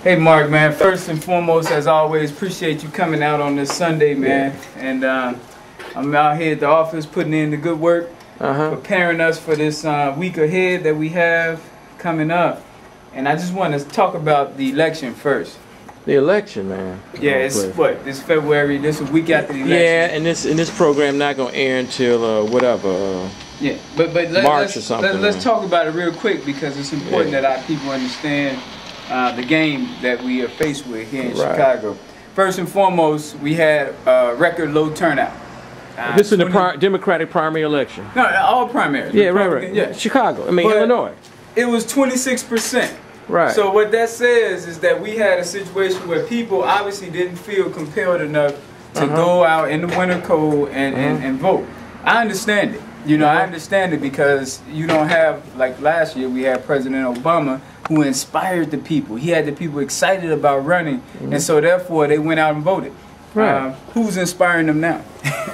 Hey Mark, man, first and foremost, as always, appreciate you coming out on this Sunday, man. And I'm out here at the office putting in the good work, preparing us for this week ahead that we have coming up. And I just want to talk about the election first. The election, man. Yeah, it's what? This February, this is a week after the election. Yeah, and this program not going to air until whatever. Yeah, but March or something. Let's talk about it real quick because it's important that our people understand the game that we are faced with here in Chicago. First and foremost, we had record low turnout. This is the Democratic primary election. No, all primaries. Yeah, right. Yeah, Chicago. I mean, but Illinois. It was 26%. Right. So what that says is that we had a situation where people obviously didn't feel compelled enough to go out in the winter cold and vote. I understand it. You know, I understand it because you don't have, like last year, we had President Obama who inspired the people. He had the people excited about running, and so therefore they went out and voted. Right. Who's inspiring them now?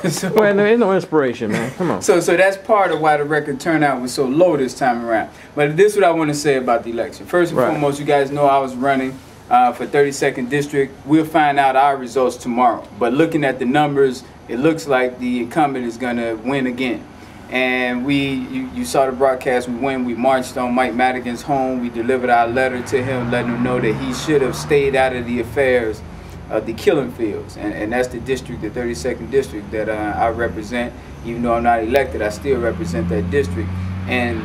Well, there is no inspiration, man. Come on. So that's part of why the record turnout was so low this time around. But this is what I want to say about the election. First and foremost, you guys know I was running for 32nd District. We'll find out our results tomorrow. But looking at the numbers, it looks like the incumbent is going to win again. And you saw the broadcast, we marched on Mike Madigan's home. We delivered our letter to him, letting him know that he should have stayed out of the affairs of the killing fields. And that's the district, the 32nd District that I represent. Even though I'm not elected, I still represent that district. And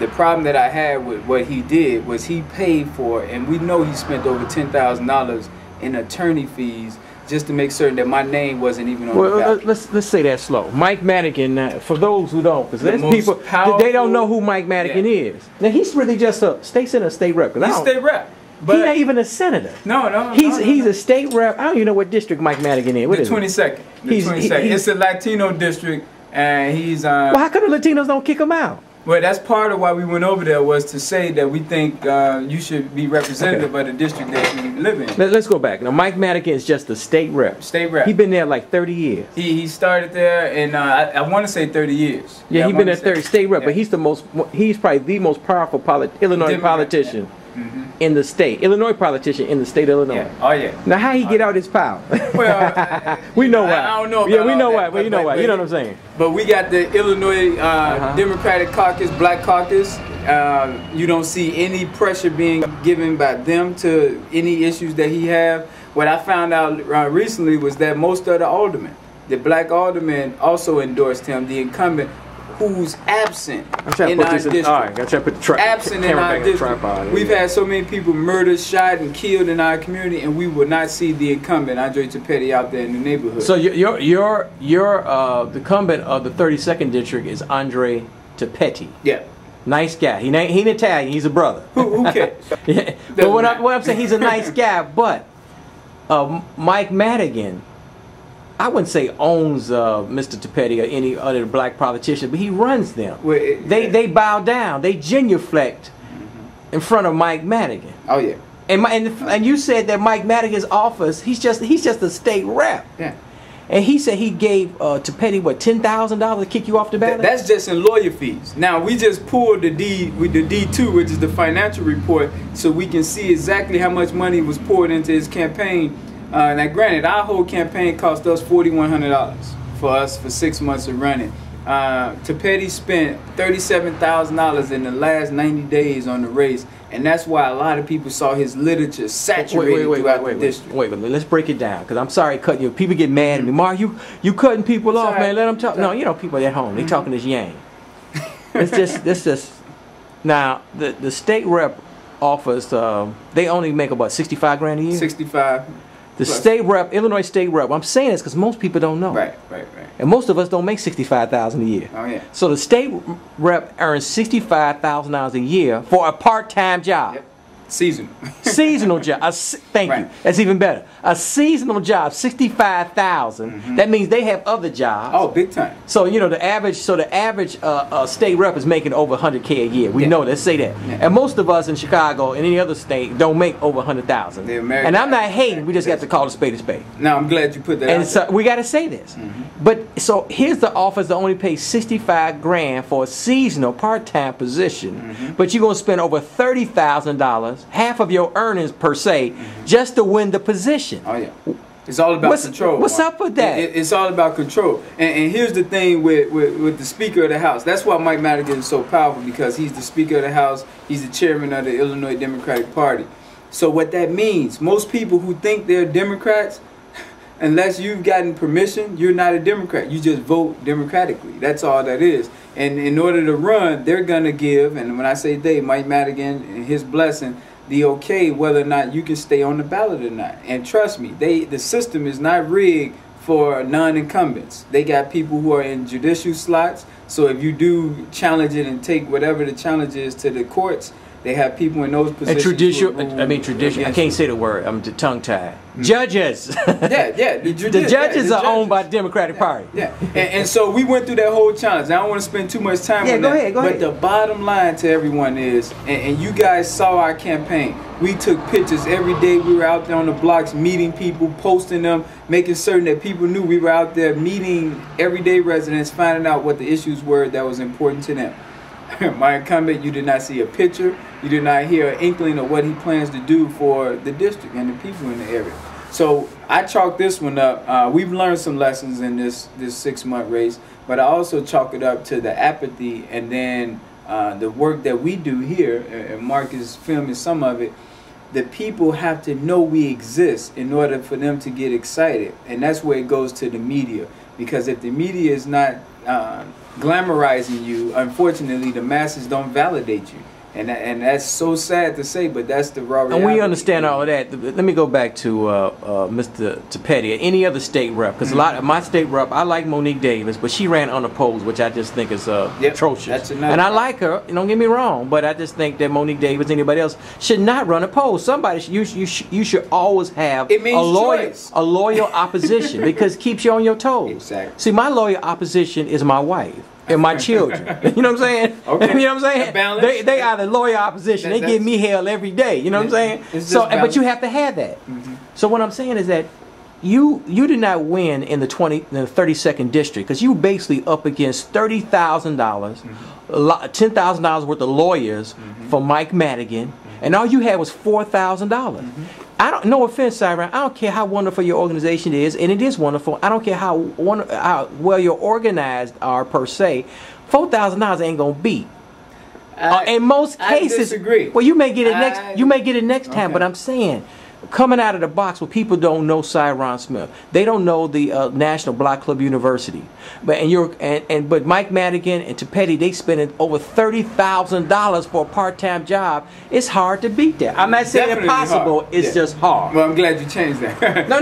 the problem that I had with what he did was he paid for, and we know he spent over $10,000 in attorney fees just to make certain that my name wasn't even on the ballot. Let's say that slow. Mike Madigan, for those who don't, because there's people, they don't know who Mike Madigan is. Now, he's really just a state senator, state rep. He's state rep. But he's not even a senator. No. He's a state rep. I don't even know what district Mike Madigan is. What the 22nd. The 22nd. It's a Latino district, and he's... well, how come the Latinos don't kick him out? Well, that's part of why we went over there, was to say that we think you should be representative of the district that you live in. Let's go back. Now, Mike Madigan is just a state rep. State rep. He's been there like 30 years. He started there, and I want to say 30 years. Yeah, he's been there 30 state rep, but he's probably the most powerful Illinois politician. In the state, Illinois politician in the state of Illinois. Yeah. Oh yeah. Now, how he get out his power? Well, we know why. I don't know. Yeah, we know why. But you know why. You know what I'm saying. But we got the Illinois Democratic Caucus, Black Caucus. You don't see any pressure being given by them to any issues that he have. What I found out recently was that most of the aldermen, the black aldermen, also endorsed him, the incumbent, who's absent in our district. Absent in our district. We've had so many people murdered, shot, and killed in our community, and we will not see the incumbent, Andre Topetti, out there in the neighborhood. So the incumbent of the 32nd District is Andre Topetti. Yeah. Nice guy. He ain't Italian. He's a brother. Who cares? Yeah. But what I'm saying, he's a nice guy. But Mike Madigan, I wouldn't say owns Mr. Topetti or any other black politician, but he runs them. Well, they bow down. They genuflect in front of Mike Madigan. Oh yeah. And you said that Mike Madigan's office, he's just a state rep. Yeah. And he said he gave Topetti what, $10,000 to kick you off the ballot? That's just in lawyer fees. Now we just pulled the D2, which is the financial report, so we can see exactly how much money was poured into his campaign. Now, granted, our whole campaign cost us $4,100 for us for 6 months of running. Topetti spent $37,000 in the last 90 days on the race, and that's why a lot of people saw his literature saturated throughout the district. Wait, let's break it down, because I'm sorry cutting you. People get mad at me. Mark, you cutting people off, man. Let them talk. No, you know, people at home, they talking this yang. It's just. Now, the state rep office, they only make about 65 grand a year? 65. The state rep, Illinois state rep, I'm saying this because most people don't know. Right. And most of us don't make $65,000 a year. Oh, yeah. So the state rep earns $65,000 a year for a part-time job. Yep. Seasonal. Seasonal job. Thank you. That's even better. A seasonal job, $65,000. That means they have other jobs. Oh, big time. So you know the average. State rep is making over $100K a year. We know. Let's say that. Yeah. And most of us in Chicago and any other state don't make over $100,000. And I'm not hating. We just got to call a spade a spade. No, I'm glad you put that. And so we got to say this. But so here's the office that only pays 65 grand for a seasonal part-time position, but you're gonna spend over $30,000 half of your earnings per se, just to win the position. Oh yeah. It's all about control. What's up with that? It's all about control. And here's the thing with the Speaker of the House. That's why Mike Madigan is so powerful, because he's the Speaker of the House. He's the chairman of the Illinois Democratic Party. So what that means, most people who think they're Democrats, unless you've gotten permission, you're not a Democrat. You just vote democratically. That's all that is. And in order to run, they're going to give, and when I say they, Mike Madigan and his blessing, the okay whether or not you can stay on the ballot or not. And trust me, the system is not rigged for non-incumbents. They got people who are in judicial slots. So if you do challenge it and take whatever the challenge is to the courts, they have people in those positions. And traditional. I can't say the word. I'm tongue-tied. Judges. Yeah. The judges are owned by the Democratic Party. Yeah. And so we went through that whole challenge. I don't want to spend too much time on that. Go ahead. But the bottom line to everyone is, and you guys saw our campaign. We took pictures every day. We were out there on the blocks meeting people, posting them, making certain that people knew we were out there meeting everyday residents, finding out what the issues were that was important to them. My incumbent, you did not see a picture. You did not hear an inkling of what he plans to do for the district and the people in the area. So I chalk this one up. We've learned some lessons in this 6-month race, but I also chalk it up to the apathy and then the work that we do here, and Mark is filming some of it. The people have to know we exist in order for them to get excited. And that's where it goes to the media. Because if the media is not glamorizing you, unfortunately, the masses don't validate you. And that's so sad to say, but that's the raw reality. And we understand all of that. Let me go back to Mr. Petty, any other state rep, because a lot of my state rep, I like Monique Davis, but she ran unopposed, which I just think is atrocious. And I like her, don't get me wrong, but I just think that Monique Davis, anybody else, should not run opposed. Somebody, you should always have a loyal opposition, because it keeps you on your toes. Exactly. See, my loyal opposition is my wife and my children. You know what I'm saying? Okay. You know what I'm saying? They are the loyal opposition. They give me hell every day. You know what I'm saying? So, but you have to have that. So what I'm saying is that you did not win in the 32nd district, because you basically up against $30,000, $10,000 worth of lawyers for Mike Madigan, and all you had was $4,000. I don't. No offense, Siron. I don't care how wonderful your organization is, and it is wonderful. I don't care how well you're organized are per se. $4,000 ain't gonna beat. In most cases, I disagree. Well, you may get it next. You may get it next time, but I'm saying, coming out of the box, where people don't know Siron Smith, they don't know the National Block Club University, but Mike Madigan and Petty, they spending over $30,000 for a part-time job. It's hard to beat that. I'm not saying impossible. It's just hard. Well, I'm glad you changed that. No.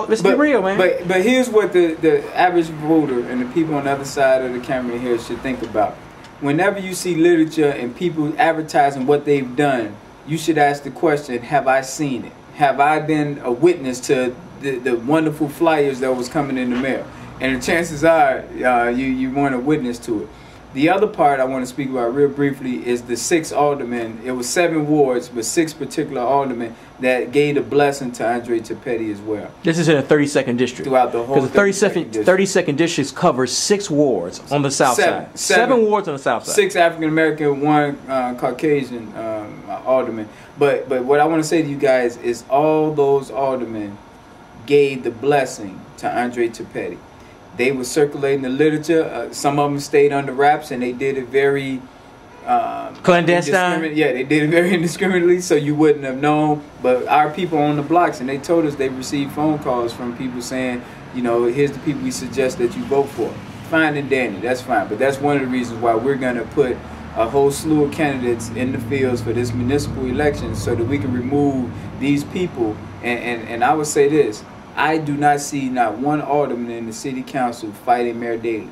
Let's be real, man. But here's what the average voter and the people on the other side of the camera here should think about. Whenever you see literature and people advertising what they've done, you should ask the question, have I seen it? Have I been a witness to the wonderful flyers that was coming in the mail? And the chances are you weren't a witness to it. The other part I want to speak about real briefly is the 6 aldermen. It was 7 wards, but 6 particular aldermen that gave a blessing to Andre Petty as well. This is in the 32nd district. Throughout the whole 32nd district covers 6 wards on the south side. 7 wards on the south side. 6 African American, 1 Caucasian alderman. But what I want to say to you guys is all those aldermen gave the blessing to Andre Petty. They were circulating the literature. Some of them stayed under wraps, and they did it very clandestine. Yeah, they did it very indiscriminately, so you wouldn't have known. But our people on the blocks, and they told us they received phone calls from people saying, you know, here's the people we suggest that you vote for. Fine and dandy, that's fine. But that's one of the reasons why we're going to put a whole slew of candidates in the fields for this municipal election, so that we can remove these people. And I would say this. I do not see not one alderman in the city council fighting Mayor Daley.